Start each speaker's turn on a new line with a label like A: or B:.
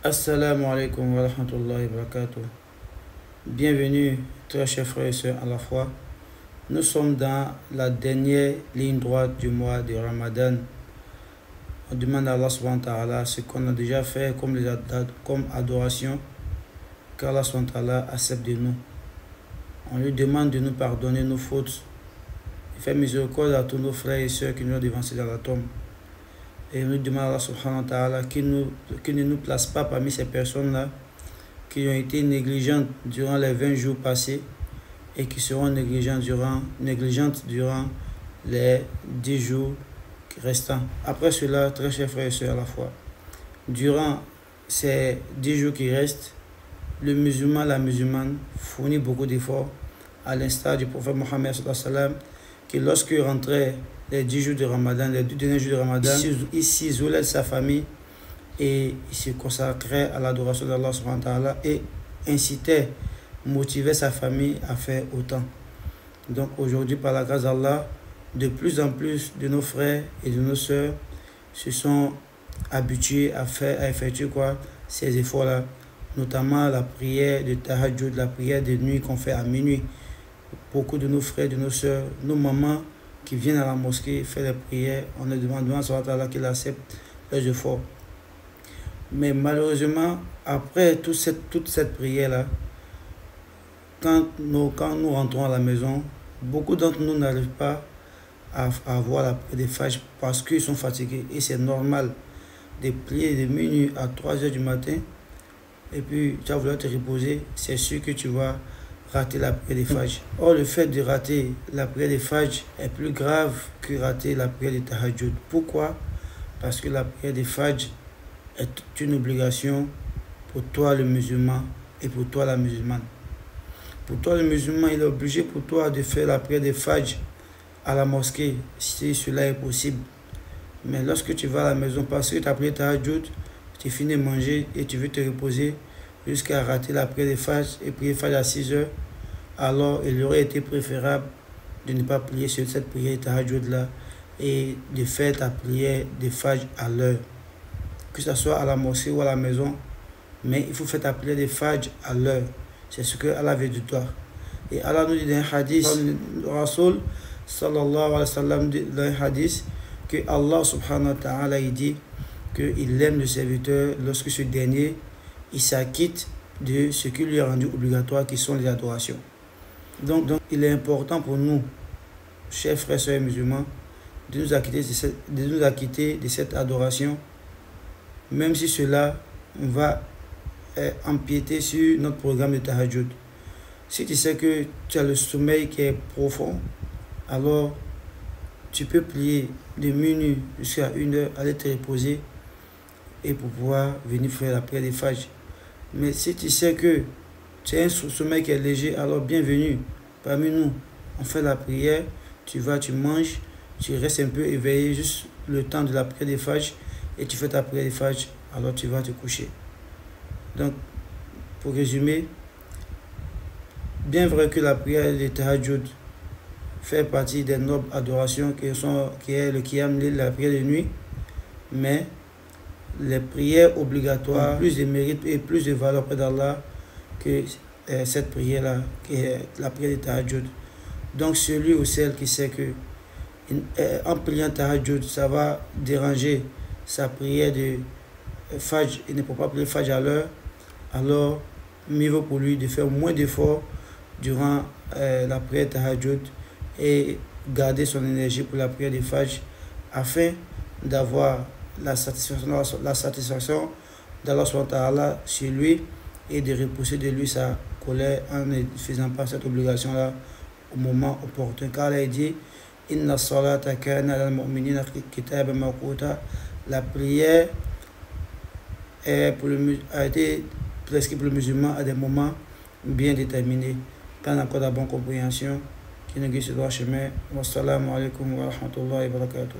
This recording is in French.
A: Assalamu alaikum wa rahmatullahi wa barakatuh. Bienvenue, très chers frères et sœurs à la foi. Nous sommes dans la dernière ligne droite du mois de Ramadan. On demande à Allah subhanahu wa ta'ala ce qu'on a déjà fait comme adoration, qu'Allah subhanahu wa ta'ala accepte de nous. On lui demande de nous pardonner nos fautes, de faire miséricorde à tous nos frères et sœurs qui nous ont devancés dans la tombe. Et on lui demande à Allah subhanahu wa ta'ala qu'il ne nous place pas parmi ces personnes-là qui ont été négligentes durant les 20 jours passés et qui seront négligentes durant les 10 jours restants. Après cela, très chers frères et sœurs à la foi, durant ces 10 jours qui restent, le musulman, la musulmane fournit beaucoup d'efforts, à l'instar du prophète Mohammed sallallahu alayhi wa sallam, qui lorsque rentrait les 10 jours de Ramadan, les 2 derniers jours de Ramadan, il s'isolait de sa famille et il se consacrait à l'adoration d'Allah subhanahu wa ta'ala et incitait, motivait sa famille à faire autant. Donc aujourd'hui, par la grâce d'Allah, de plus en plus de nos frères et de nos sœurs se sont habitués à effectuer ces efforts-là, notamment la prière de Tahajjud, la prière de nuit qu'on fait à minuit. Beaucoup de nos frères, de nos sœurs, nos mamans qui viennent à la mosquée faire les prières, on leur demande à qu'il accepte leurs efforts. Mais malheureusement, après toute cette prière-là, quand nous rentrons à la maison, beaucoup d'entre nous n'arrivent pas à avoir la prière de Fajr parce qu'ils sont fatigués. Et c'est normal de prier de minuit à 3 heures du matin et puis tu vas vouloir te reposer, c'est sûr que tu vas rater la prière de Fajr. Or, le fait de rater la prière de Fajr est plus grave que rater la prière de Tahajjud. Pourquoi? Parce que la prière de Fajr est une obligation pour toi le musulman et pour toi la musulmane. Pour toi le musulman, il est obligé pour toi de faire la prière de Fajr à la mosquée, si cela est possible. Mais lorsque tu vas à la maison, parce que tu as prié Tahajjud, tu finis de manger et tu veux te reposer jusqu'à rater la prière de Fajr et prier Fajr à 6 heures, alors il aurait été préférable de ne pas prier sur cette prière de Tahajjud là et de faire ta prière de Fajr à l'heure. Que ce soit à la mosquée ou à la maison, mais il faut faire ta prière de Fajr à l'heure. C'est ce que Allah veut de toi. Et Allah nous dit dans un hadith, le Rasoul sallallahu alayhi wa sallam, dans un hadith, que Allah subhanahu wa ta'ala il dit qu'il aime le serviteur lorsque ce dernier il s'acquitte de ce qui lui est rendu obligatoire, qui sont les adorations. Donc il est important pour nous, chers frères et sœurs musulmans, de nous acquitter de cette adoration, même si cela va empiéter sur notre programme de Tahajjud. Si tu sais que tu as le sommeil qui est profond, alors tu peux prier de minuit jusqu'à 1 heure, aller te reposer et pour pouvoir venir faire la prière de Fajr. Mais si tu sais que tu as un sommeil qui est léger, alors bienvenue parmi nous. On fait la prière, tu vas, tu manges, tu restes un peu éveillé juste le temps de la prière de Fajr et tu fais ta prière de Fajr, alors tu vas te coucher. Donc, pour résumer, bien vrai que la prière de Tahajjud fait partie des nobles adorations qui est le Qiyam Layl, la prière de nuit, mais les prières obligatoires ont plus de mérite et plus de valeur près d'Allah que cette prière-là, qui est la prière de Tahajjud. Donc celui ou celle qui sait que en priant Tahajjud, ça va déranger sa prière de Fajr, il ne peut pas prier Fajr à l'heure, alors mieux vaut pour lui de faire moins d'efforts durant la prière de Tahajjud et garder son énergie pour la prière de Fajr afin d'avoir la satisfaction d'Allah subhanahu wa ta'ala sur lui et de repousser de lui sa colère en ne faisant pas cette obligation-là au moment opportun. Car il dit Inna salata kana lil mu'minina kitaban mawquta. La prière a été prescrite pour le musulman à des moments bien déterminés. Quand on a encore la bonne compréhension, qui nous guide sur le droit chemin. Wassalamu alaikum wa rahmatullahi wa barakatuh.